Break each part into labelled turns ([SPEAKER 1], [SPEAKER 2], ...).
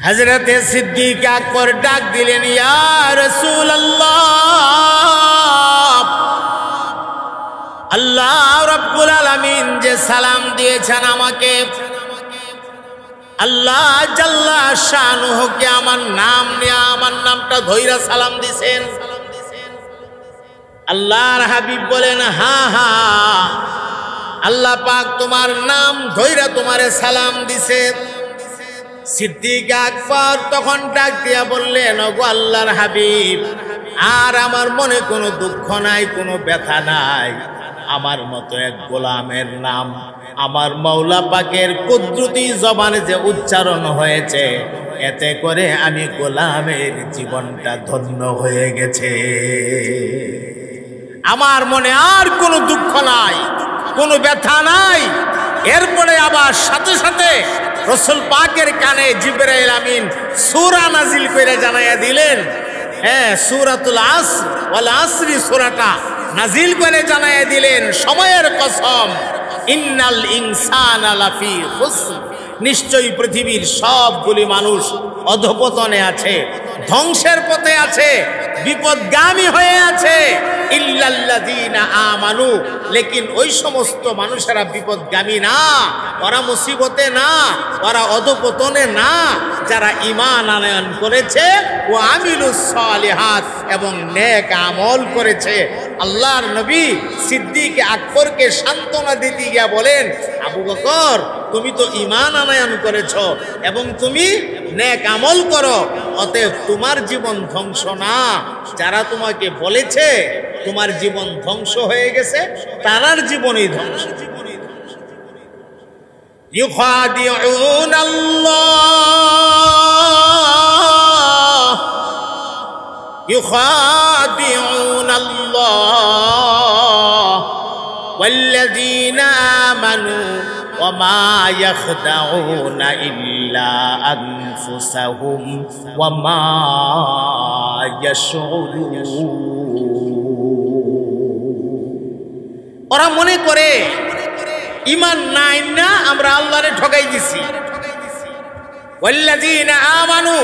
[SPEAKER 1] হযরতে সিদ্দিক আকবর ডাক দিলেন, ইয়া রাসূলুল্লাহ, আল্লাহ রাব্বুল আলামিন যে সালাম দিয়েছেন আমাকে, আল্লাহ জাল্লা শানুহুকে আমার নাম নিয়ে আমার নামটা ধইরা সালাম দিছেন। আল্লাহর হাবিব বলেন, হ্যাঁ হ্যাঁ, আল্লাহ পাক তোমার নাম ধইরা তোমারে সালাম দিছে। সিদ্দিক আকবর তখন ডাক দিয়া বললেন, ওগো আল্লাহর হাবিব, আর আমার মনে কোনো দুঃখ নাই, কোনো ব্যথা নাই। আমার মতো এক গোলামের নাম আমার মাওলা পাকের কুদরতি জবানে যে উচ্চারণ হয়েছে, এতে করে আমি গোলামের জীবনটা ধন্য হয়ে গেছে। আমার মনে আর কোনো দুঃখ নাই, কোনো ব্যথা নাই। এরপরে আবার সাথে সাথে রাসূল পাকের কানে জিবরাইল আমিন সূরা নাজিল করে জানাইয়া দিলেন, হ্যাঁ, সূরাতুল আসর ওয়াল আসরি সূরাটা নাজিল করে জানাইয়া দিলেন, সময়ের কসম, ইন্নাল ইনসানা লাফি খুসর, নিশ্চয়ই পৃথিবীর সবগুলি মানুষ অধঃপতনে আছে, ধ্বংসের পথে আছে, বিপদগামী হয়ে আছে। ইল্লাল্লাযীনা আমানু, লেকিন ওই সমস্ত মানুষেরা বিপদগামী না, ওরা মুসিবতে না, ওরা অধঃপতনে না, যারা ঈমান আনয়ন করেছে ও আমিলুস সালিহাত এবং নেক আমল করেছে। আল্লাহর নবী সিদ্দিক আকবরকে সান্ত্বনা দিতে গিয়া বলেন, আবু বকর, তুমি তো ঈমান আনয়ন করেছ এবং তুমি নেক আমল করো, অতএব তোমার জীবন ধ্বংস না। যারা তোমাকে বলেছে তোমার জীবন ধ্বংস হয়ে গেছে, তারার জীবনই ধ্বংস। ইউখাদিউন আল্লাহ, ইউখাদিউন আল্লাহ ওয়াল্লাযীনা আমানু ওয়ামা ইয়াখদাউনা ইল্লা আনফুসাহুম ওয়ামা ইয়াশউরুন। ওরা মনে করে ঈমান নাই না, আমরা আল্লাহরে ঠকাই দিছি। ওয়াল্লাযীনা আমানু,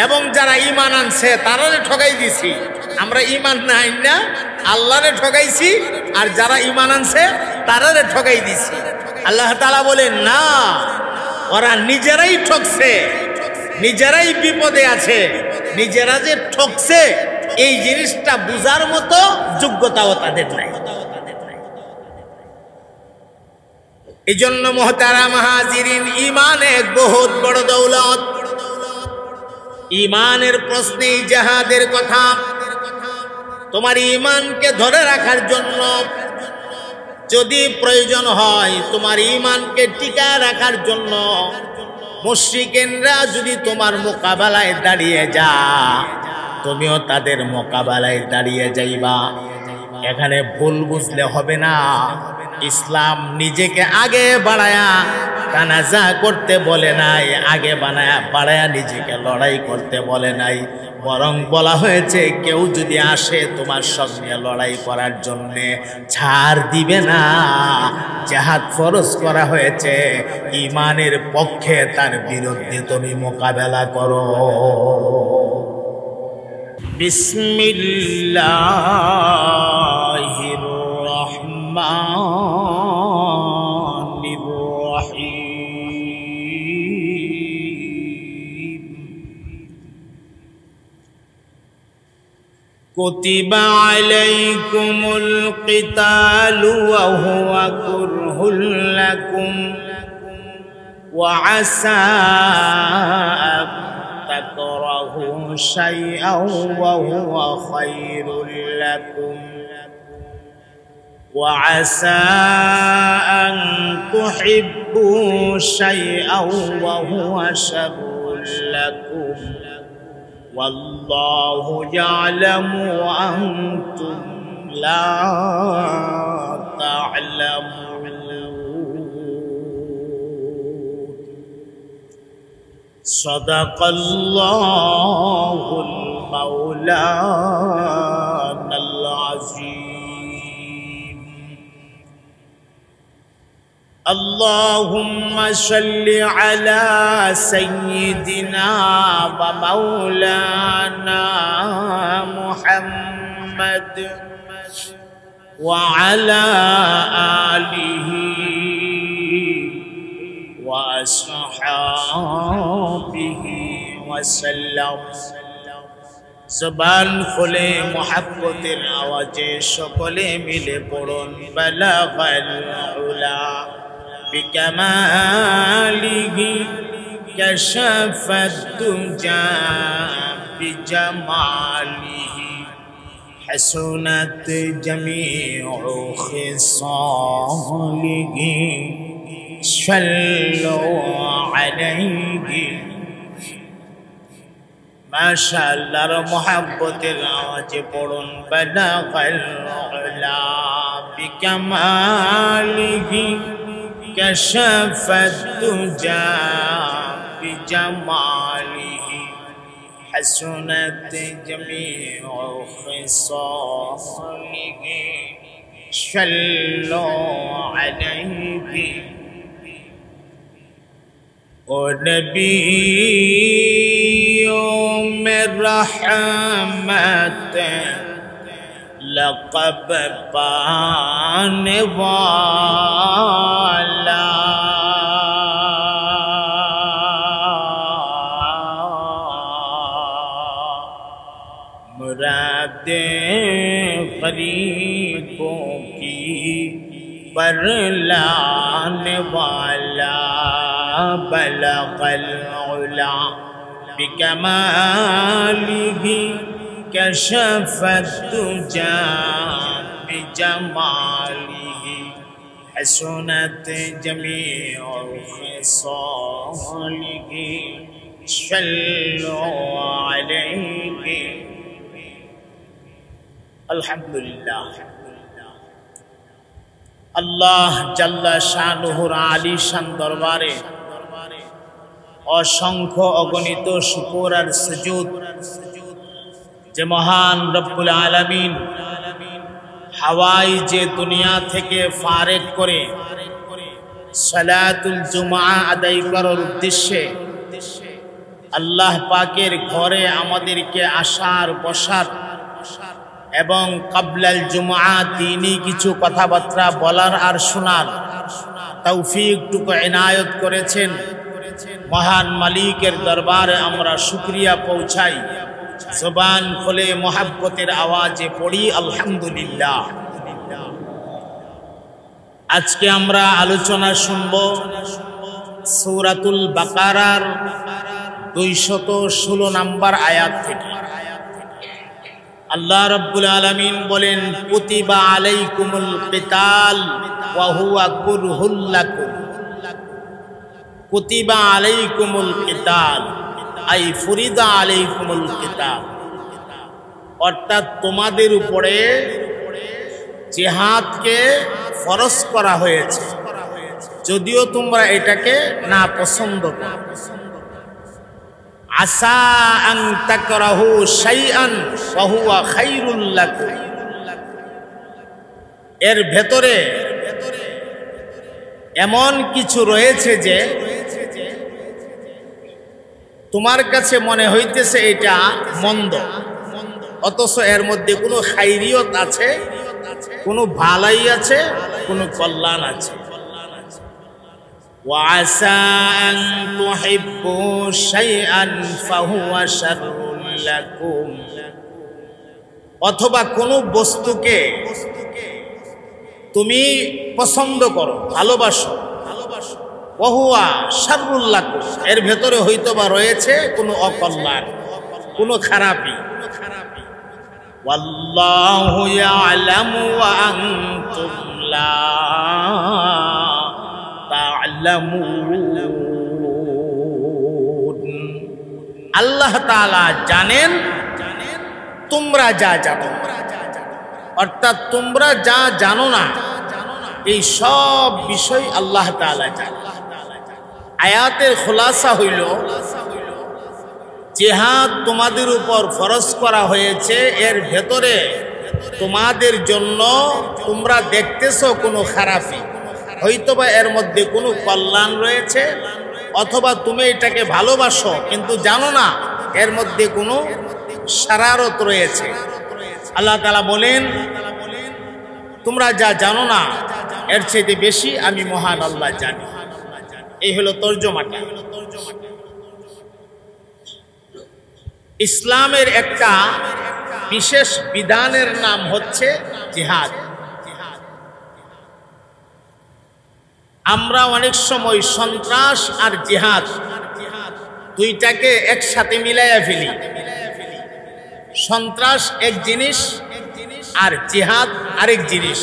[SPEAKER 1] এবং যারা ঈমান আনছে তারারে ঠকাই দিছি। আমরা ঈমান নাই না, আল্লাহরে ঠকাইছি, আর যারা ঈমান আনছে তারারে ঠকাই দিছি। আল্লাহ তাআলা বলেন, না, ওরা নিজেরাই ঠকছে, নিজেরাই বিপদে আছে, নিজেরা যে ঠকছে এই জিনিসটা বুঝার মতো যোগ্যতাও তাদের নাই। এই জন্য মুহতারাম হাজিরিন, ঈমান এক বহুত বড় দৌলত। ঈমানের প্রশ্নেই জিহাদের কথা। তোমার ঈমানকে ধরে রাখার জন্য যদি প্রয়োজন হয়, তোমার ঈমানকে টিকায় রাখার জন্য মুশরিকরা যদি তোমার মোকাবেলায় দাঁড়িয়ে যা, তুমিও তাদের মোকাবেলায় দাঁড়িয়ে যাইবা। এখানে ভুল বুঝলে হবে না। ইসলাম নিজেকে আগে বাড়ায়া তানাজা করতে বলে নাই, আগে বাড়ায়া নিজেকে লড়াই করতে বলে নাই, বরং বলা হয়েছে কেউ যদি আসে তোমার সঙ্গে লড়াই করার জন্যে, ছাড় দিবে না। জিহাদ ফরজ করা হয়েছে, ঈমানের পক্ষে তার বিরুদ্ধে তুমি মোকাবেলা করো। বিসমিল্লাহির রহমানির রহিম। কুতিবা আলাইকুমুল কিতালু ওয়া হুয়া কুরহুল লাকুম ওয়া আসা تكرهوا شيئا وهو خير لكم وعسى أن تحبوا شيئا وهو شر لكم والله يعلم وأنتم لا تعلمون. صدق الله المولانا العظيم. اللهم صل على سيدنا ومولانا محمد وعلى آله وأصحابه وسلم জবান খুলে মুহাব্বতের আওয়াজে সকলে মিলে পড়ুন বালাগাল উলা বিকামালিহি কাশাফাত দুজা বিজামালিহি হাসুনাত জামিউ খিসালিহি সাল্লু আলাইহি মাশাআল্লাহর মুহাব্বতের আওয়াজে পড়ুন বালাগাল উলা বিকামালিহি কাশাফাত দুজা বিজামালিহি হাসুনাত জামিউ খিসালিহি সাল্লু আলাইহি ও নবী में रहमत लक़ब पाने वाला मुरादे गरीबों की बरलाने वाला बलगल उला بكماله كشف الدجى بجماله حسنت جميع خصاله صلوا عليه الحمد لله الله جل شانه আলী শান দরবারে অসংখ্য অগণিত শুকর আর সুজুদ যে মহান রব্বুল আলামিন হাওয়াই যে দুনিয়া থেকে ফারেক করে সালাতুল জুমআ আদায় করার উদ্দেশ্যে আল্লাহ পাকের ঘরে আমাদেরকে আসার বসার এবং কাবলাল জুমআ দিনী কিছু কথাবার্তা বলার আর শোনার তৌফিকটুকু ইনায়ত করেছেন মহান মালিকের দরবারে আমরা শুকরিয়া পৌঁছাই জবান খুলে মুহাব্বতের আওয়াজে পড়ি আলহামদুলিল্লাহ। আজকে আমরা আলোচনা শুনব সূরাতুল বাকারার 216 নম্বর আয়াত থেকে। আল্লাহ রাব্বুল আলামিন বলেন কুতিবা আলাইকুমুল কিতাল ওয়া হুয়া কুরহুল লাকুম কুতিবা আলাইকুমুল কিতাল আই ফুরিদা আলাইকুমুল কিতাল, অর্থাৎ তোমাদের উপরে জিহাদকে ফরজ করা হয়েছে যদিও তোমরা এটাকে না পছন্দ করো। আসা আন তাকরাহু শাইআন ওয়া হুয়া খায়রুল লাকুম, এর ভেতরে এমন কিছু রয়েছে যে তোমার কাছে মনে হইতেছে এটা মন্দ, অথচ এর মধ্যে কোনো খাইরিয়ত আছে, কোনো ভালাই আছে, কোনো কল্যাণ আছে। وعسى أن تحبوا شيئا فهو شر لكم, অথবা কোনো বস্তুকে তুমি পছন্দ করো, ভালোবাসো, ওহুয়া শাররুল লাকুম, এর ভেতরে হয়তোবা রয়েছে কোনো অকল্যাণ, কোনো খারাপি। ওয়াল্লাহু ইয়ালামু ওয়া আনতুম লা তা'লামুন, আল্লাহ তাআলা জানেন তোমরা যা জানো, অর্থাৎ তোমরা যা জানো না এই সব বিষয় আল্লাহ তাআলা জানেন। আয়াতের খুলাসা হইল জিহাদ তোমাদের উপর ফরজ করা হয়েছে, এর ভেতরে তোমাদের জন্য তোমরা দেখতেছো কোনো খারাপি, হয়তোবা এর মধ্যে কোনো কল্যাণ রয়েছে, অথবা তুমি এটাকে ভালোবাসো কিন্তু জানো না এর মধ্যে কোনো শারারত রয়েছে। আল্লাহ তাআলা বলেন, তোমরা যা জানো না এর চেয়ে বেশি আমি মহান আল্লাহ জানি। এই হলো তর্জমাটা। ইসলামের একটা বিশেষ বিধানের নাম হচ্ছে জিহাদ। আমরা অনেক সময় সন্ত্রাস আর জিহাদ দুইটাকে একসাথে মিলাইয়া ফেলি। সন্ত্রাস এক জিনিস আর জিহাদ আরেক জিনিস।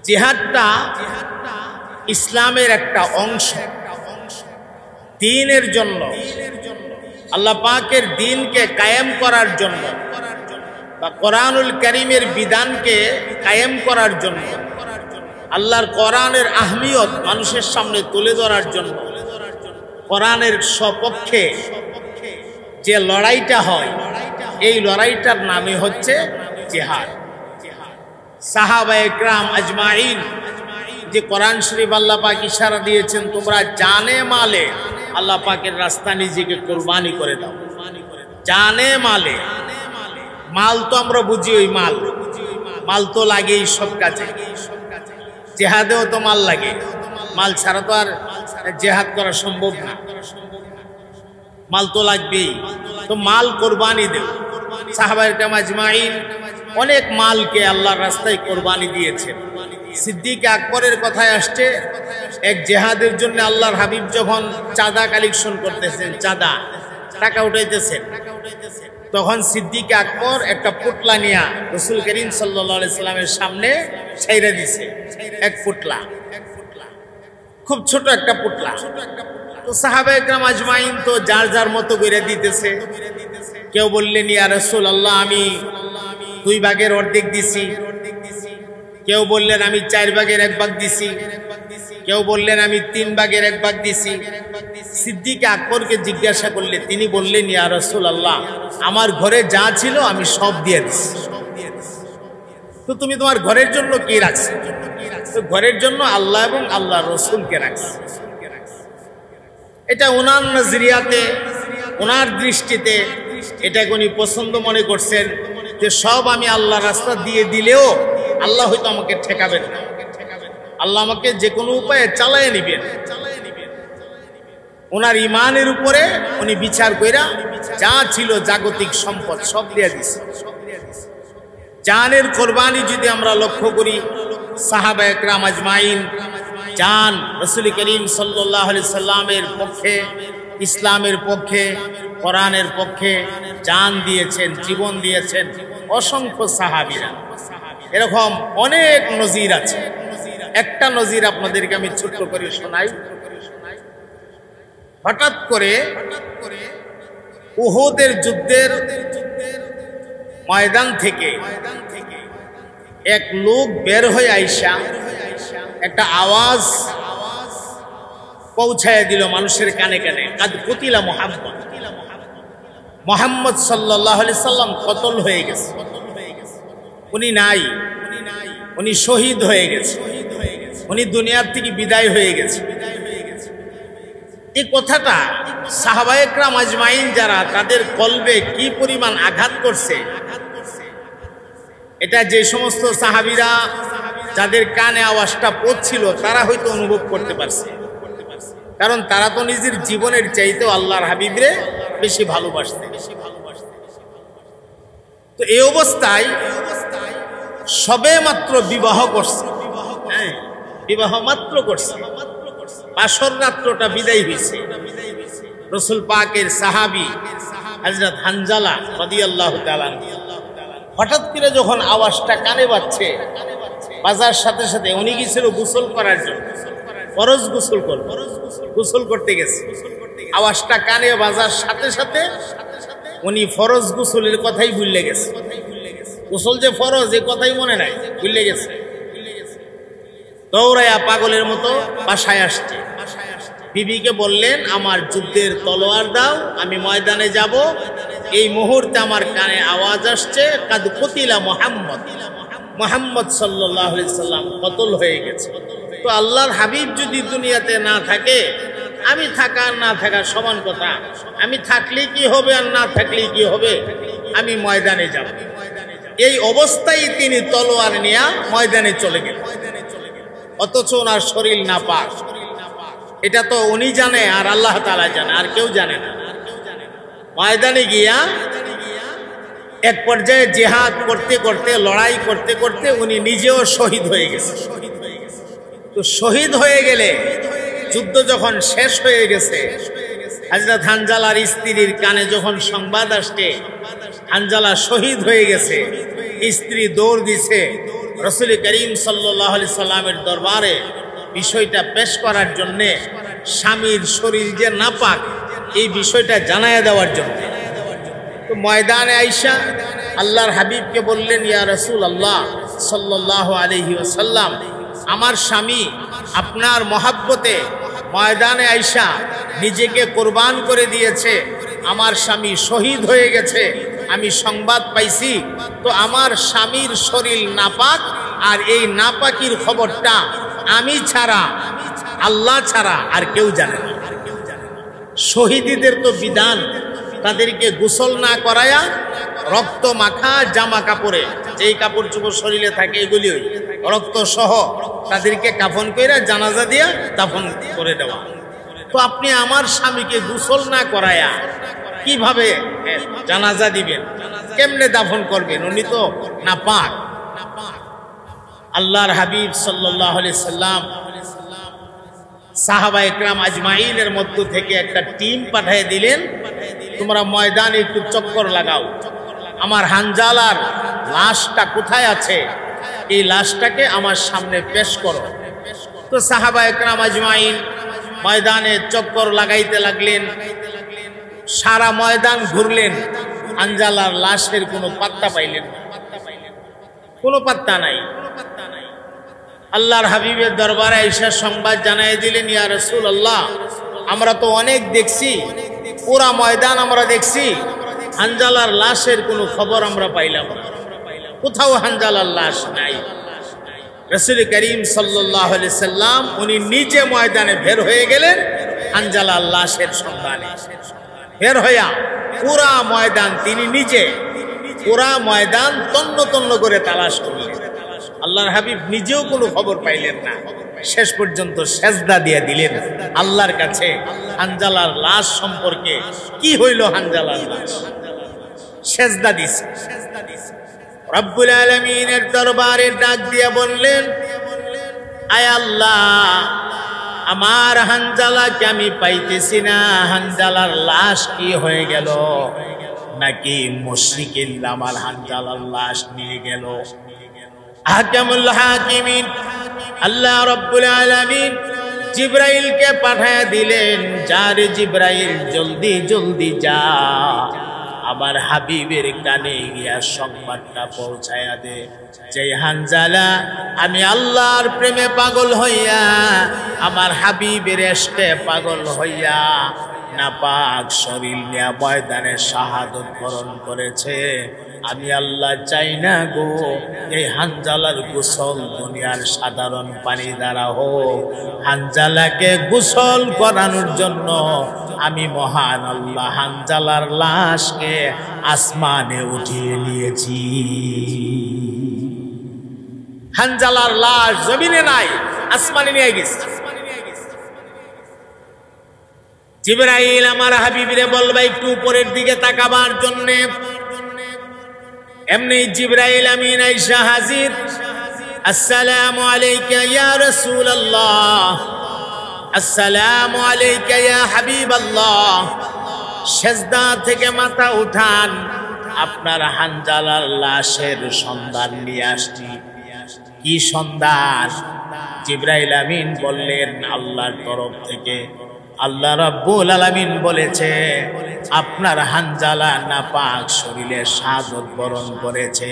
[SPEAKER 1] জিহাদটা ইসলামের একটা অংশ। দ্বীনের জন্য, আল্লাহ পাকের দ্বীনকে কায়েম করার জন্য বা কোরআনুল কারীমের বিধানকে কায়েম করার জন্য, আল্লাহর কোরআনের আহমিয়ত মানুষের সামনে তুলে ধরার জন্য, কোরআনের সপক্ষে যে লড়াইটা হয় এই লড়াইটার নামে হচ্ছে জিহাদ। সাহাবায়ে কেরাম আজমাইন যে কোরআন শরীফ আল্লাহ পাক ইশারা দিয়েছেন, তোমরা জানে মালে আল্লাহ পাকের রাস্তা নিজেকে কুরবানি করে দাও। জানে মালে, মাল তো আমরা বুঝি ওই মাল, মাল তো লাগেই সব কাজে। জিহাদেও তো মাল লাগে, মাল ছাড়া তো আর জিহাদ করা সম্ভব না। মাল তো লাগবেই, তো মাল কোরবানি দেও। সাহাবায়ে কেরাম আজমাইন অনেক মালকে আল্লাহর রাস্তায় কোরবানি দিয়েছেন। সিদ্দিক আকবরের কথায় আসছে, এক জিহাদের জন্য আল্লাহর হাবিব যখন চাঁদা কালেকশন করতেছেন, চাঁদা টাকা উঠাইতেছেন, তখন সিদ্দিক আকবর একটা পুটলা নিয়া রাসূল করিম সাল্লাল্লাহু আলাইহি সাল্লামের সামনে ছাইরা দিছে। এক পুটলা, খুব ছোট একটা পুটলা। তো সাহাবায়ে কেরাম আজমাইন তো যার যার মতো করে দিতেছে। কেউ বললেন, ইয়া রাসূলুল্লাহ আমি 2 ভাগের অর্ধেক দিছি। কেউ বললেন আমি 4 ভাগের 1 ভাগ দিছি। কেউ বললেন আমি 3 ভাগের 1 ভাগ দিছি। সিদ্দিক আকবরকে জিজ্ঞাসা করলে তিনি বললেন, ইয়া রাসূলুল্লাহ আমার ঘরে যা ছিল আমি সব দিয়ে দিছি। তো তুমি তোমার ঘরের জন্য কি রাখছো? তো ঘরের জন্য আল্লাহ এবং আল্লাহর রাসূলকে রাখছো। এটা ওনার নজরিয়াতে, ওনার দৃষ্টিতে এটাকে উনি পছন্দ মনে করছেন যে সব আমি আল্লাহর রাস্তা দিয়ে দিলেও আল্লাহ হয়তো আমাকে ঠেকাবেন না, আল্লাহ আমাকে যে কোনো উপায়ে চালায় নিবেন। ওনার ইমানের উপরে উনি বিচার কইরা যা ছিল জাগতিক সম্পদ সব দিয়ে দিছে। জানের কোরবানি যদি আমরা লক্ষ্য করি, সাহাবায়ে কেরাম আজমাইন জান রাসূল করিম সাল্লাল্লাহু আলাইহি সাল্লামের পক্ষে, ইসলামের পক্ষে, কোরআনের পক্ষে জান দিয়েছেন, জীবন দিয়েছেন অসংখ্য সাহাবীরা। এরকম অনেক নজির আছে। একটা নজির আপনাদেরকে আমি ছোট্ট করে শোনাই। হঠাৎ করে উহুদের যুদ্ধের ময়দান থেকে এক লোক বের হয়ে আইসা একটা আওয়াজ পৌঁছায় দিল মানুষের কানে কানে, কাদ কুতিলা মুহাম্মদ, মুহাম্মদ সাল্লাল্লাহু আলাইহি সাল্লাম কতল হয়ে গেছে, উনি নাই, উনি শহীদ হয়ে গেছে, উনি দুনিয়ার থেকে বিদায় হয়ে গেছে। এই কথাটা সাহাবায়ে কেরাম আজমাইন যারা, তাদের কলবে কি পরিমাণ আঘাত করছে, এটা যে সমস্ত সাহাবীরা যাদের কানে আওয়াজটা পৌঁছছিল তারা হয়তো অনুভব করতে পারছে, কারণ তারা তো নিজের জীবনের চাইতেও আল্লাহর হাবিবরে বেশি ভালোবাসতেন। তো এই অবস্থায় সবে মাত্র বিবাহ করছে, হ্যাঁ বিবাহ মাত্র করছে, বাসর রাত্রটা বিদায় হয়েছে। রাসূল পাকের সাহাবী হযরত হানজালা রাদিয়াল্লাহু তাআলা হঠাৎ করে যখন আওয়াজটা কানে বাজছে, বাজার সাথে সাথে উনি গেছিল গোসল করার জন্য, ফরজ গোসল করবে, গোসল করতে গেছে। আওয়াজটা কানে বাজার সাথে সাথে উনি ফরজ গোসলের কথাই ভুলে গেছে। গোসল যে ফরজ এই কথাই মনে নাই, ভুলে গেছে। দৌড়াইয়া পাগলের মতো বাসায় আসছে। বিবিকে বললেন, আমার যুদ্ধের তলোয়ার দাও, আমি ময়দানে যাব। এই মুহূর্তে আমার কানে আওয়াজ আসছে, কাদ কুতিলা মুহাম্মদ, মুহাম্মদ সাল্লাল্লাহু আলাইহি সাল্লাম কতল হয়ে গেছে। তো আল্লাহর হাবিব যদি দুনিয়াতে না থাকে, আমি থাকা আর না থাকা সমান কথা। আমি থাকলে কি হবে আর না থাকলে কি হবে, আমি ময়দানে যাব। এই অবস্থায় তিনি তলোয়ার নিয়ে ময়দানে চলে গেলেন, অথচ ওনার শরীর নাপাক। এটা তো উনি জানে আর আল্লাহ তাআলা জানে, আর কেউ জানে না। ময়দানে গিয়া এক পর্যায়ে জিহাদ করতে করতে, লড়াই করতে করতে উনি নিজেও শহীদ হয়ে গেছে। তো শহীদ হয়ে গেলে, যুদ্ধ যখন শেষ হয়ে গেছে, হযরত হানজালার স্ত্রীর কানে যখন সংবাদ আসছে হানজালা শহীদ হয়ে গেছে, স্ত্রী দৌড় দিছে রাসূল করিম সাল্লাল্লাহু আলাইহি সাল্লামের দরবারে বিষয়টা পেশ করার জন্য, স্বামীর শরীর যে নাপাক এই বিষয়টা জানায়া দেওয়ার জন্য। তো ময়দানে আইসা আল্লাহর হাবিবকে বললেন, ইয়া রাসূলুল্লাহ সাল্লাল্লাহু আলাইহি ওয়াসাল্লাম, আমার স্বামী আপনার মহাব্বতে ময়দানে আইসা নিজেকে কোরবান করে দিয়েছে, আমার স্বামী শহীদ হয়ে গেছে, আমি সংবাদ পাইছি। তো আমার স্বামীর শরীর নাপাক, আর এই নাপাকির খবরটা আমি ছাড়া, আল্লাহ ছাড়া আর কেউ জানে না। শহীদদের তো বিধান, তাদেরকে গোসল না করায়া রক্ত মাখা জামা কাপড়ে, যেই কাপড় চোপড় শরীরে থাকে এগুলি রক্ত সহ তাদেরকে কাফন কইরা জানাজা দিয়া দাফন করে দেওয়া। তো আপনি আমার স্বামীকে গোসল না করায়া কিভাবে জানাজা দিবেন, কেমনে দাফন করবেন? উনি তো নাপাক। আল্লাহর হাবিব সাল্লাল্লাহু আলাইহি সাল্লাম সাহাবা একরাম আজমাইনের মধ্য থেকে একটা টিম পাঠিয়ে দিলেন, তোমরা ময়দানে একটু চক্কর লাগাও, আমার হানজালার লাশটা কোথায় আছে এই লাশটাকে আমার সামনে পেশ করো। তো সাহাবা একরাম আজমাইন ময়দানে চক্কর লাগাইতে লাগলেন, সারা ময়দান ঘুরলেন, হানজালার লাশের কোনো পাত্তা পাইলেন না, কোনো পাত্তা নাই। আল্লাহর হাবিবের দরবারে আয়েশা সংবাদ জানাই দিলেন, ইয়া রাসূলুল্লাহ, আমরা তো অনেক দেখছি, পুরা ময়দান আমরা দেখছি, হানজালার লাশের কোনো খবর আমরা পাইলাম না, কোথাও হানজালার লাশ নাই। রাসূল করিম সাল্লাল্লাহু আলাইহি সাল্লাম উনি নিজে ময়দানে বের হয়ে গেলেন হানজালার লাশের সন্ধানে। বের হইয়া পুরা ময়দান তিনি নিজে, পুরা ময়দান তন্ন তন্ন করে তালাশ করলেন। আল্লাহর হাবিব নিজেও কোনো খবর পাইলেন না, শেষ পর্যন্ত সেজদা দিয়ে দিলেন আল্লাহর কাছে হানজালার লাশ সম্পর্কে। কি হইল হানজালার লাশ? সেজদা দিছে। রব্বুল আলামিনের দরবারে ডাক দিয়ে বললেন, আয় আল্লাহ, আমার হানজালাকে আমি পাইতেছি না, হানজালার লাশ কি হয়ে গেল? নাকি মুশরিকিন আমার হানজালার লাশ নিয়ে গেল? হাকামুল হাকিমিন আল্লাহ রব্বুল আলামিন জিবরাইলকে পাঠায়া দিলেন, যা রে জিবরাইল, জলদি জলদি যা, আমার হাবিবের কানে গিয়া সংবাদটা পৌঁছায়া দে, যে হানজালা আমি আল্লাহর প্রেমে পাগল হইয়া, আমার হাবিবের ইশকে পাগল হইয়া নাপাক শরীর নিয়ে ময়দানে শাহাদত বরণ করেছে। আমি আল্লাহ চাই না গো এই হানজালার গোসল দুনিয়ার সাধারণ পানি দ্বারা হোক, হানজালাকে গোসল করানোর জন্য আমি মহান আল্লাহ হানজালার লাশকে আসমানে উঠিয়ে নিয়েছি। হানজালার লাশ জমিনে নাই, আসমানে নিয়ে গেছে। জিবরাইল আমার হাবিবরে বলবা একটু উপরের দিকে তাকাবার জন্য। এমনি জিবরাইল আমিন আয়েশা হাজির। আসসালামু আলাইকা ইয়া রাসূলুল্লাহ, আসসালামু আলাইকা ইয়া হাবিবাল্লাহ। সেজদা থেকে মাথা উঠান, আপনার হানজালার লাশের সন্ধান নিয়ে আসছি। কি সন্ধান? জিবরাইল আমিন বললেন, আল্লাহর তরফ থেকে আল্লাহ রাব্বুল আলামিন বলেছে আপনার হানজালা নাপাক শরীরে শাহাদত বরণ করেছে।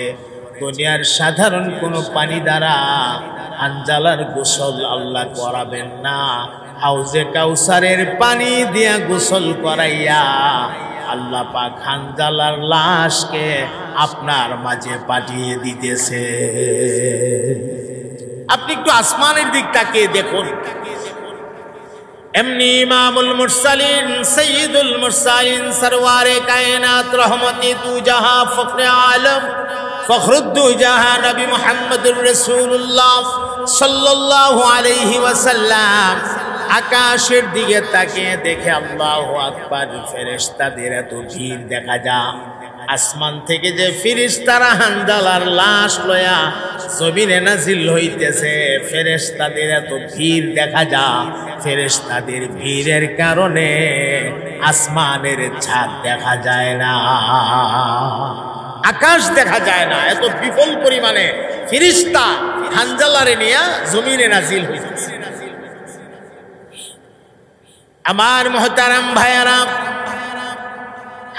[SPEAKER 1] দুনিয়ার সাধারণ কোনো পানি দ্বারা হানজালার গোসল আল্লাহ করাবেন না, হাউজে কাউসারের পানি দিয়া গোসল করাইয়া আল্লাহ পাক হানজালার লাশকে আপনার মাঝে পাঠিয়ে দিতেছে। আপনি একটু আসমানের দিক তাকিয়ে দেখুন। এমনি ইমামুল মুরসালিন সৈয়দুল মুরসালিন সরওয়ারে কায়নাত রহমতে তু জাহা ফখরে আলম ফখরুদ্দু জাহা নবী মুহাম্মদুর রাসূলুল্লাহ সাল্লাল্লাহু আলাইহি ওয়াসাল্লাম আকাশের দিকে তাকিয়ে দেখে আল্লাহু আকবার, ফেরেশতাদের এত ভিড় দেখা যায়। আসমান থেকে যে ফেরেশতারা হানজালার লাশ লয়া জমিনে নাজিল হইতেছে, ফেরেশতাদের এত ভিড় দেখা যায়। ফেরেশতাদের ভিড়ের কারণে আসমানের ছাদ দেখা যায় না, আকাশ দেখা যায় না। এত বিপুল পরিমাণে ফেরেশতা হানজালারে নিয়ে জমিনে নাজিল হইতেছে। আমার মুহতারাম ভাইয়ারা,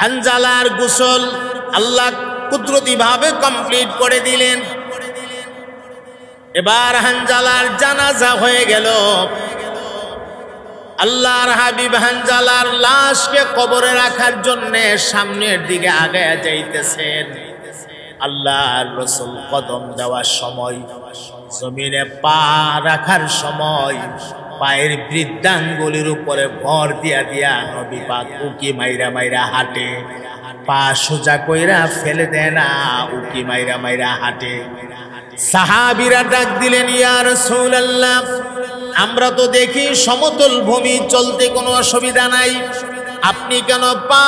[SPEAKER 1] হানজালার গোসল আল্লাহ কুদরতি ভাবে কমপ্লিট করে দিলেন। এবার হানজালার জানাজা হয়ে গেল। আল্লাহর হাবিব হানজালার লাশকে কবরে রাখার জন্য সামনের দিকে আগায়া যাইতেছেন। আল্লাহর রাসূল কদম দেওয়ার সময়, জমিনে পা রাখার সময় পায়ের বৃদ্ধাঙ্গুলির উপরে ভর দিয়া দিয়া নবী পাক উকি মাইরা মাইরা হাঁটে। পা সোজা কইরা ফেলে দেয় না, উকি মাইরা মাইরা হাঁটে। সাহাবীরা ডাক দিলেন, ইয়া রাসূলুল্লাহ, আমরা তো দেখি সমতল ভূমি, চলতে কোনো অসুবিধা নাই, আপনি কেন পা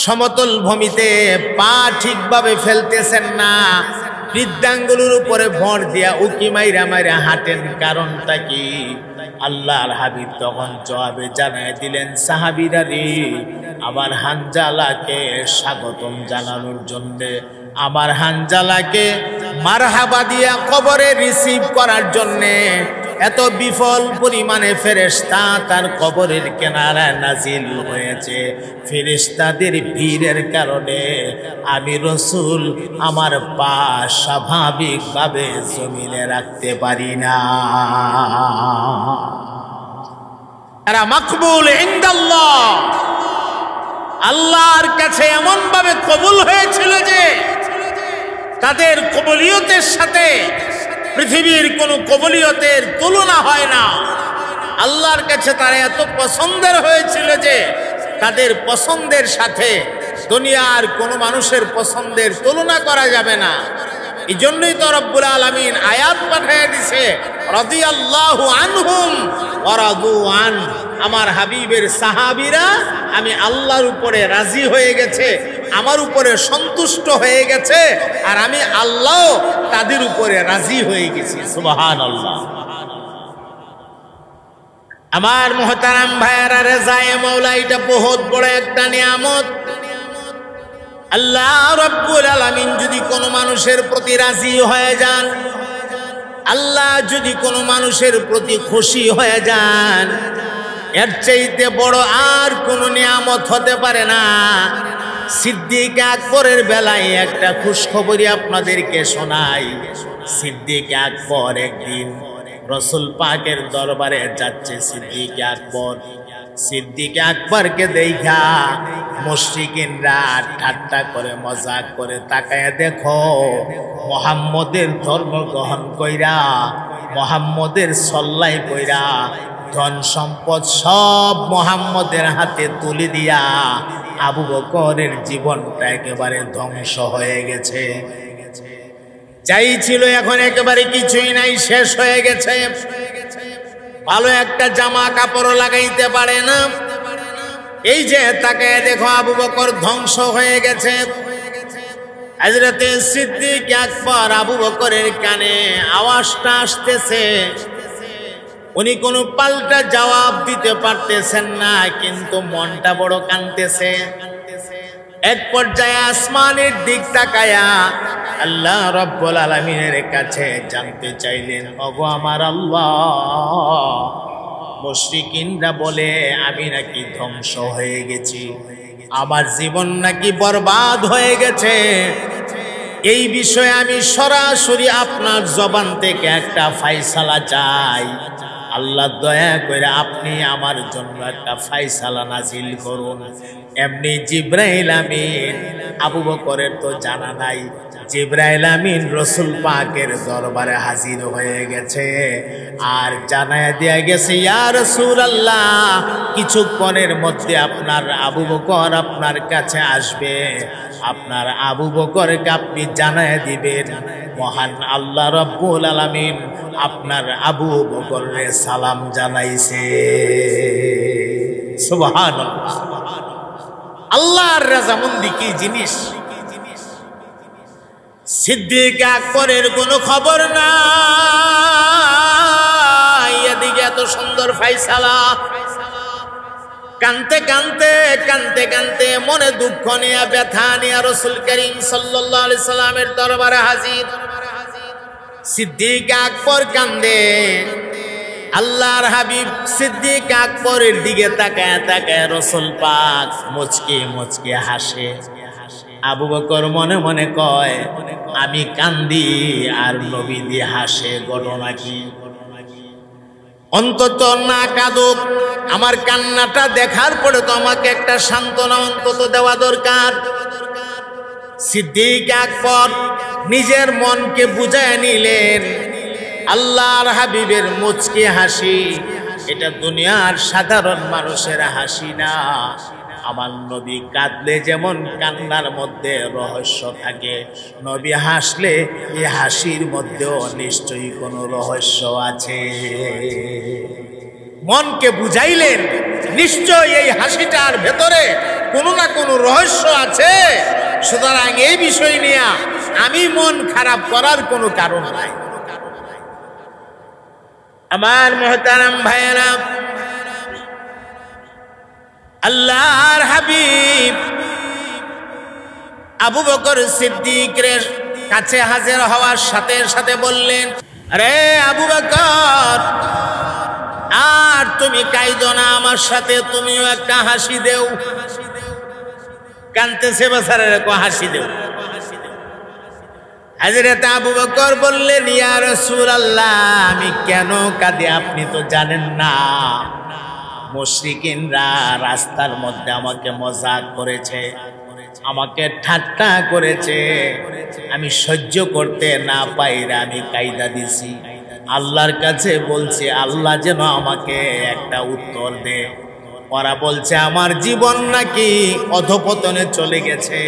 [SPEAKER 1] সমতল ভূমিতে পা ঠিকভাবে ফেলতেছেন না, বৃদ্ধাঙ্গুলির উপরে ভর দিয়া উকি মাইরা মাইরা হাঁটেন, কারণটা কি? আল্লাহর হাবিব তখন জবাবে জানায় দিলেন, সাহাবীরা রে, আমার হানজালাকে স্বাগতম জানানোর জন্য, আমার হানজালাকে মারহাবা দিয়া কবরে রিসিভ করার জন্য এত বিফল পরিমাণে ফেরেশতা তার কবরের কিনারায় নাজিল হয়েছে। ফেরেশতাদের ভিড়ের কারণে আমি রাসূল আমার পা স্বাভাবিকভাবে জমিনে রাখতে পারি না। এরা মাকবুল ইনদাল্লাহ, আল্লাহর কাছে এমন ভাবে কবুল হয়েছিল যে তাদের কবুলিয়তের সাথে পৃথিবীর কোন কবুলিয়তের তুলনা হয় না। আল্লাহর কাছে তারা এত পছন্দের হয়েছিল যে তাদের পছন্দের সাথে দুনিয়ার কোন মানুষের পছন্দের তুলনা করা যাবে না। এই জন্যই তো রব্বুল আলামিন আয়াত পাঠিয়ে দিছে, রাদিয়াল্লাহু আনহুম ওয়া রাদু আন, আমার হাবিবের সাহাবীরা আমি আল্লাহর উপরে রাজি হয়ে গেছে, আমার উপরে সন্তুষ্ট হয়ে গেছে, আর আমি আল্লাহ তাদের উপরে রাজি হয়ে গেছি। সুবহানাল্লাহ। আমার মুহতারাম ভাইয়েরা, রেজায়ে মাওলা এটা বহুত বড় একটা নিয়ামত। আল্লাহ রাব্বুল আলামিন যদি কোনো মানুষের প্রতি রাজি হয়ে যান, আল্লাহ যদি কোনো মানুষের প্রতি খুশি হয়ে যান, এর চাইতে বড় আর কোনো নিয়ামত হতে পারে না। সিদ্দিক আকবরের বেলায় একটা খুশখবরি আপনাদেরকে শোনাই। সিদ্দিক আকবর একদিন রাসূল পাকের দরবারে যাচ্ছে। সিদ্দিক আকবরকে দেখা মুশরিকিনরা ঠাট্টা করে মজাক করে তাকায়, দেখো মুহাম্মদের ধর্ম গ্রহণ কইরা, মুহাম্মদের সল্লাই কইরা ধন সম্পদ সব মুহাম্মদের হাতে তুলে দিয়া আবু বকরের জীবনটা একেবারে ধ্বংস হয়ে গেছে। যাই ছিল এখন একেবারে কিছুই নাই, শেষ হয়ে গেছে। ভালো একটা জামা কাপড় লাগাইতে পারে না। এই যে তাকায় দেখো আবু বকর ধ্বংস হয়ে গেছে। হযরতে সিদ্দিক আকবর আবু বকরের কানে আওয়াজটা আসতেছে, উনি কোনো পাল্টা জবাব দিতে পারতেছেন না, কিন্তু মনটা বড় কাঁদতেছে। এক পর্যায়ে আসমানের দিক তাকায়া আল্লাহ রাব্বুল আলামিনের কাছে জানতে চাইলেন, ওগো আমার আল্লাহ, মুশরিকিনরা বলে আমি নাকি ধ্বংস হয়ে গেছি, আমার জীবন নাকি বরবাদ হয়ে গেছে। এই বিষয়ে আমি সরাসরি আপনার জবান থেকে একটা ফায়সালা চাই। আল্লাহ দয়া করে আপনি আমার জন্য একটা ফায়সালা নাজিল করুন। এমনি জিবরাইল আমিন, আবু বকরের তো জানা নাই, জিবরাইল আমিন রসুল পাকের দরবারে হাজির হয়ে গেছে আর জানায়া দেয়া গেছে, ইয়া রাসূলুল্লাহ, কিছুক্ষণের মধ্যে আপনার আবু বকর আপনার কাছে আসবে। আপনার আবু বকরকে আপনি জানায়া দিবেন মহান আল্লাহ রাব্বুল আলামিন আপনার আবু বকরের সালাম জানাইছে। সুবহানাল্লাহ। আল্লাহর রাজামন্দি কি জিনিস! সিদ্দিক আকবরের কোনো খবর নাই, এদিকে এত সুন্দর ফায়সালা। কানতে কানতে কানতে কানতে মনে দুঃখ নিয়ে ব্যথা নিয়ে রাসূল করিম সাল্লাল্লাহু আলাইহি সাল্লামের দরবারে হাজির। সিদ্দিক আকবর কান্দে, আল্লাহর হাবিব সিদ্দিক আকবরের দিকে তাকায় তাকায় রাসূল পাক মুচকি মুচকি হাসে। আবু বকর মনে মনে কয়, আমি কান্দি আর নবী দিয়ে হাসে, ঘটনা কি? অন্তত না কাঁদুক, আমার কান্নাটা দেখার পরে তো আমাকে একটা সান্ত্বনা অন্তত দেওয়া দরকার। সিদ্দিক আকবর নিজের মনকে বুঝায় নিলেন, আল্লাহর হাবিবের মুচকি হাসি এটা দুনিয়ার সাধারণ মানুষের হাসি না। আমার নবী কাঁদলে যেমন কান্নার মধ্যে রহস্য থাকে, নবী হাসলে এই হাসির মধ্যেও নিশ্চয়ই কোনো রহস্য আছে। মনকে বুঝাইলেন নিশ্চয়ই এই হাসিটার ভেতরে কোনো না কোনো রহস্য আছে, সুতরাং এই বিষয় নিয়ে আমি মন খারাপ করার কোনো কারণ নাই। আমার মুহতারাম ভাইয়েরা, আল্লাহর হাবিব আবু বকর সিদ্দিকের কাছে হাজির হওয়ার সাথে সাথে বললেন, আরে আবু বকর, আর তুমি কাইদো না, আমার সাথে তুমিও একটা হাসি দেও। কানতেছে বেচারার, হাসি দেও। হযরত আবু বকর বললেন, ইয়া রাসূলুল্লাহ, আমি কেন কাঁদি আপনি তো জানেন না। মুশরিকিনরা রাস্তার মধ্যে আমাকে মজাক করেছে, আমাকে ঠাট্টা করেছে, আমি সহ্য করতে না পাইরা আমি কায়দা দিছি। আল্লাহর কাছে বলছি, আল্লাহ যেন আমাকে একটা উত্তর দে। ওরা বলছে আমার জীবন নাকি অধপতনে চলে গেছে,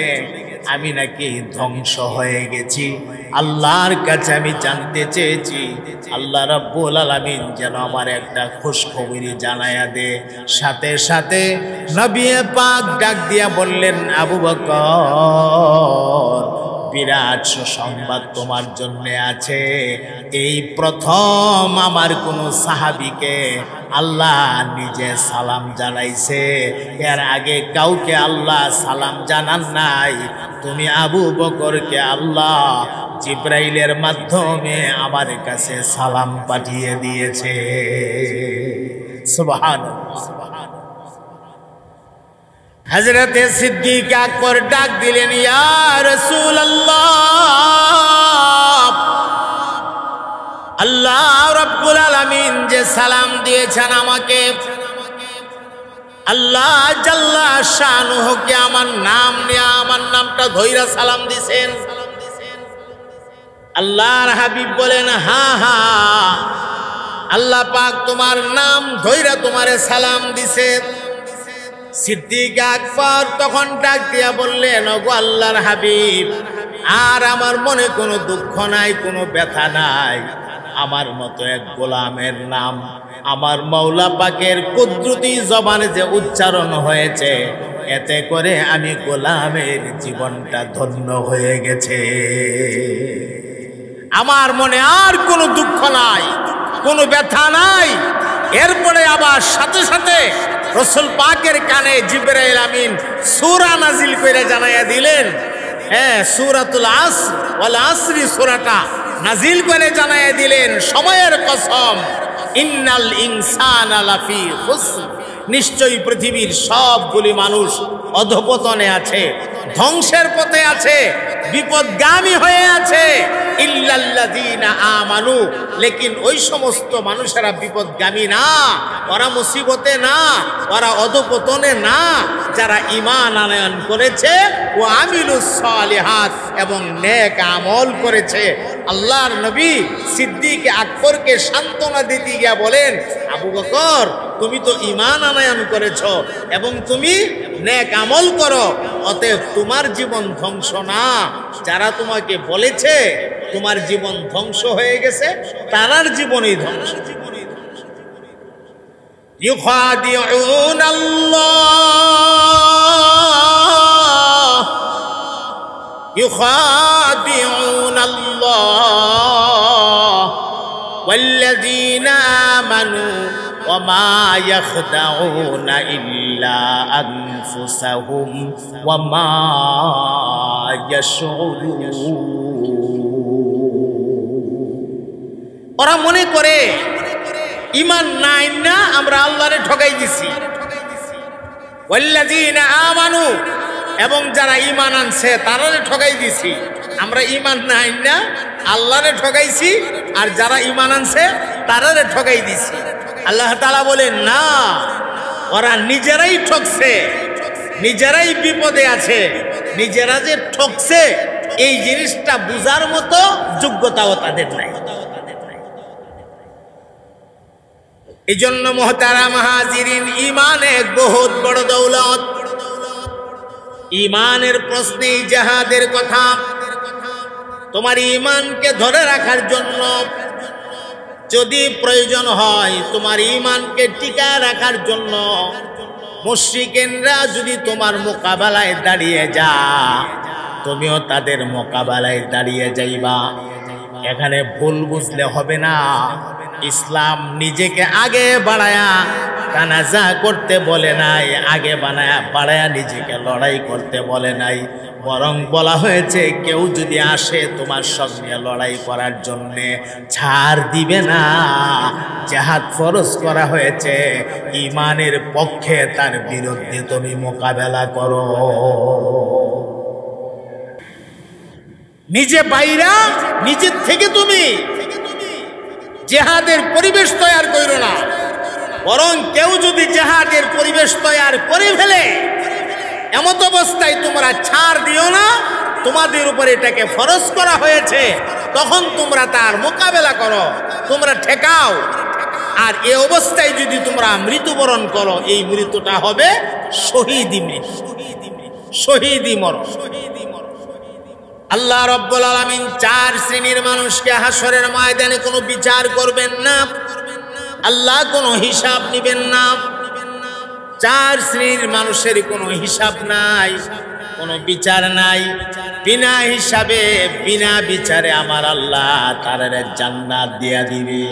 [SPEAKER 1] আমি নাকি ধ্বংস হয়ে গেছি। আল্লাহর কাছে আমি জানতে চেয়েছি, আল্লাহ রাব্বুল আলামিন যেন আমার একটা খুশখবরি জানায়া দে। সাথে সাথে নবী পাক ডাক দিয়া বললেন, আবু বকর, বিরাট সুসংবাদ তোমার জন্য আছে। এই প্রথম আমার কোন সাহাবীকে আল্লাহ নিজে সালাম জানাইছে, এর আগে কাউকে আল্লাহ সালাম জানান নাই। তুমি আবু বকরকে আল্লাহ জিবরাইলের মাধ্যমে আমার কাছে সালাম পাঠিয়ে দিয়েছে। সুবহানাল্লাহ। হযরতে সিদ্দিক আকবর ডাক দিলেন, ইয়া রাসূলুল্লাহ, আল্লাহ রাব্বুল আলামিন যে সালাম দিয়েছেন আমাকে, আল্লাহ জাল্লা শানুহুকে আমার নাম নিয়ে আমার নামটা ধইরা সালাম দিছেন। আল্লাহর হাবিব বলেন, হ্যাঁ হ্যাঁ, আল্লাহ পাক তোমার নাম ধইরা তোমারে সালাম দিছে। সিদ্দিক আকবর তখন ডাক দিয়া বললেন, ওগো আল্লাহর হাবিব, আর আমার মনে কোনো দুঃখ নাই, কোনো ব্যথা নাই। আমার মতো এক গোলামের নাম আমার মাওলা পাকের কুদরতি জবানে যে উচ্চারণ হয়েছে, এতে করে আমি গোলামের জীবনটা ধন্য হয়ে গেছে। আমার মনে আর কোনো দুঃখ নাই, কোনো ব্যথা নাই। এরপরে আবার সাথে সাথে রাসূল পাকের কানে জিবরাইল আমিন সূরা নাজিল করে জানাইয়া দিলেন, হ্যাঁ, সূরাতুল আসর ওয়াল আসরি সূরাটা নাজিল করে জানাইয়া দিলেন, সময়ের কসম, ইন্নাল ইনসানা লাফি খুসর, নিশ্চয়ই পৃথিবীর সবগুলি মানুষ অধপতনে আছে, ধ্বংসের পথে আছে। বিপদগামী হয়ে আছে। ইল্লাল্লাযীনা আমানু, লেকিন ওই সমস্ত মানুষেরা বিপদগামী না, ওরা মুসিবতে না, ওরা অধপতনে না, যারা ঈমান আনয়ন করেছে ও আমিলুস সালিহাত এবং নেক আমল করেছে। আল্লাহর নবী সিদ্দিক আকবরকে সান্ত্বনা দিতে গিয়া বলেন, আবু বকর তুমি তো ঈমান আনয়ন করেছো এবং তুমি নেক আমল করো, অতএব তোমার জীবন ধ্বংস না। যারা তোমাকে বলেছে তোমার জীবন ধ্বংস হয়ে গেছে, তারার জীবনই ধ্বংস। ইউখাদিউনাল্লাহ ওয়াল্লাযীনা আমানু ওয়ামা ইয়াখদাউনা ইল্লা আনফুসাহুম ওয়ামা ইয়াশউরুন। ওরা মনে করে ঈমান নাই না, আমরা আল্লাহরে ঠকাই দিছি। ওয়াল্লাযীনা আমানু, এবং যারা ঈমান আনছে তারারে ঠকাই দিছি। আমরা ঈমান নাই না আল্লাহরে ঠকাইছি, আর যারা ঈমান আনছে তারারে ঠকাই দিছি। আল্লাহ তাআলা বলেন না, ওরা নিজেরাই ঠকছে, নিজেরাই বিপদে আছে। নিজেরা যে ঠকছে এই জিনিসটা বুঝার মতো যোগ্যতাও তাদের নাই। এই জন্য মুহতারাম হাজিরিন, ঈমান এক বহুত বড় দৌলত। ঈমানের প্রশ্নে জিহাদের কথা। তোমার ঈমানকে ধরে রাখার জন্য যদি প্রয়োজন হয়, তোমার ঈমানকে টিকায় রাখার জন্য মুশরিকরা যদি তোমার মোকাবেলায় দাঁড়িয়ে যায়, তুমিও তাদের মোকাবেলায় দাঁড়িয়ে যাইবা। এখানে ভুল বুঝলে হবে না। ইসলাম নিজেকে আগে বাড়ায়া তানাজা করতে বলে নাই, আগে বাড়ায়া নিজেকে লড়াই করতে বলে নাই। বরং বলা হয়েছে কেউ যদি আসে তোমার সঙ্গে লড়াই করার জন্যে, ছাড় দিবে না। জিহাদ ফরজ করা হয়েছে, ঈমানের পক্ষে তার বিরুদ্ধে তুমি মোকাবেলা করো। নিজে বাইরা নিজের থেকে তুমি জিহাদের পরিবেশ তৈরি করো না, বরং কেউ যদি জিহাদের পরিবেশ তৈরি করে ফেলে, এমত অবস্থায় তোমরা ছাড় দিও না। তোমাদের উপর এটাকে ফরজ করা হয়েছে, তখন তোমরা তার মোকাবেলা করো, তোমরা ঠেকাও। আর এই অবস্থায় যদি তোমরা মৃত্যুবরণ করো, এই মৃত্যুটা হবে শহীদি মৃত্যু, শহীদি মরণ। আল্লাহ রাব্বুল আলামিন চার শ্রেণীর মানুষকে হাসরের ময়দানে কোনো বিচার করবেন না, আল্লাহ কোনো হিসাব নেবেন না। চার শ্রেণীর মানুষের কোনো হিসাব নাই, কোনো বিচার নাই। বিনা হিসাবে বিনা বিচারে আমার আল্লাহ তাদের জান্নাত দিয়া দিবে।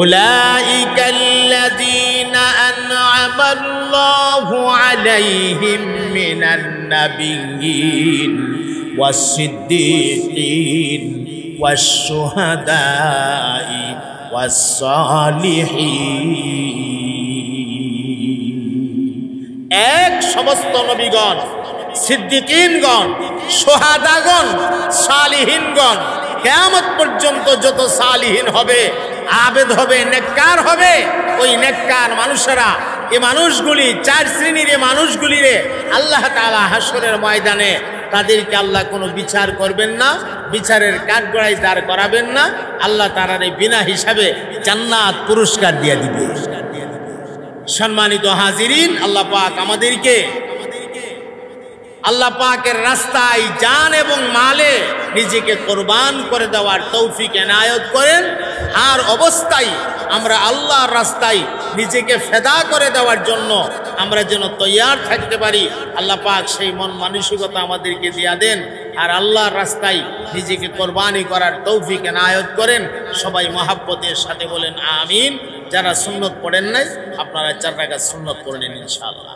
[SPEAKER 1] উলাইকাল্লাযীনা আন'আমাল্লাহু আলাইহিম মিনান নাবিয়্যিন ওয়াস-সিদ্দীকিন ওয়াশ-শুহাদাই ওয়াস-সালিহিন। এক সমস্ত নবীগণ, সিদ্দিকিনগণ, শুহাদাগণ, সালিহিনগণ, কিয়ামত পর্যন্ত যত সালিহিন হবে, আবেদ হবে, নেককার হবে, ওই নেককার মানুষেরা, এই মানুষগুলি, চার শ্রেণীর এই মানুষগুলিরে আল্লাহ তাআলা হাসরের ময়দানে তাদেরকে আল্লাহ কোনো বিচার করবেন না, বিচারের কাঠগড়ায় দাঁড় করাবেন না। আল্লাহ তাআলার বিনা হিসাবে জান্নাত পুরস্কার দিয়ে দিবে। সম্মানিত হাজিরিন, আল্লাহ পাক আমাদেরকে আল্লাহ পাকের রাস্তায় জান এবং মালে নিজেকে কোরবান করে দেওয়ার তৌফিক এনায়েত করেন। আর অবস্থায় আমরা আল্লাহর রাস্তায় নিজেকে ফেদা করে দেওয়ার জন্য আমরা যেন তৈয়ার থাকতে পারি, আল্লাহ পাক সেই মন মানসিকতা আমাদেরকে দিয়া দেন। আর আল্লাহর রাস্তায় নিজেকে কোরবানি করার তৌফিক এনায়েত করেন। সবাই মহাব্বতের সাথে বলেন আমিন। যারা সুন্নত পড়েন নাই, আপনারা 4 রাকাত সুন্নত পড়ে নিন ইনশাআল্লাহ।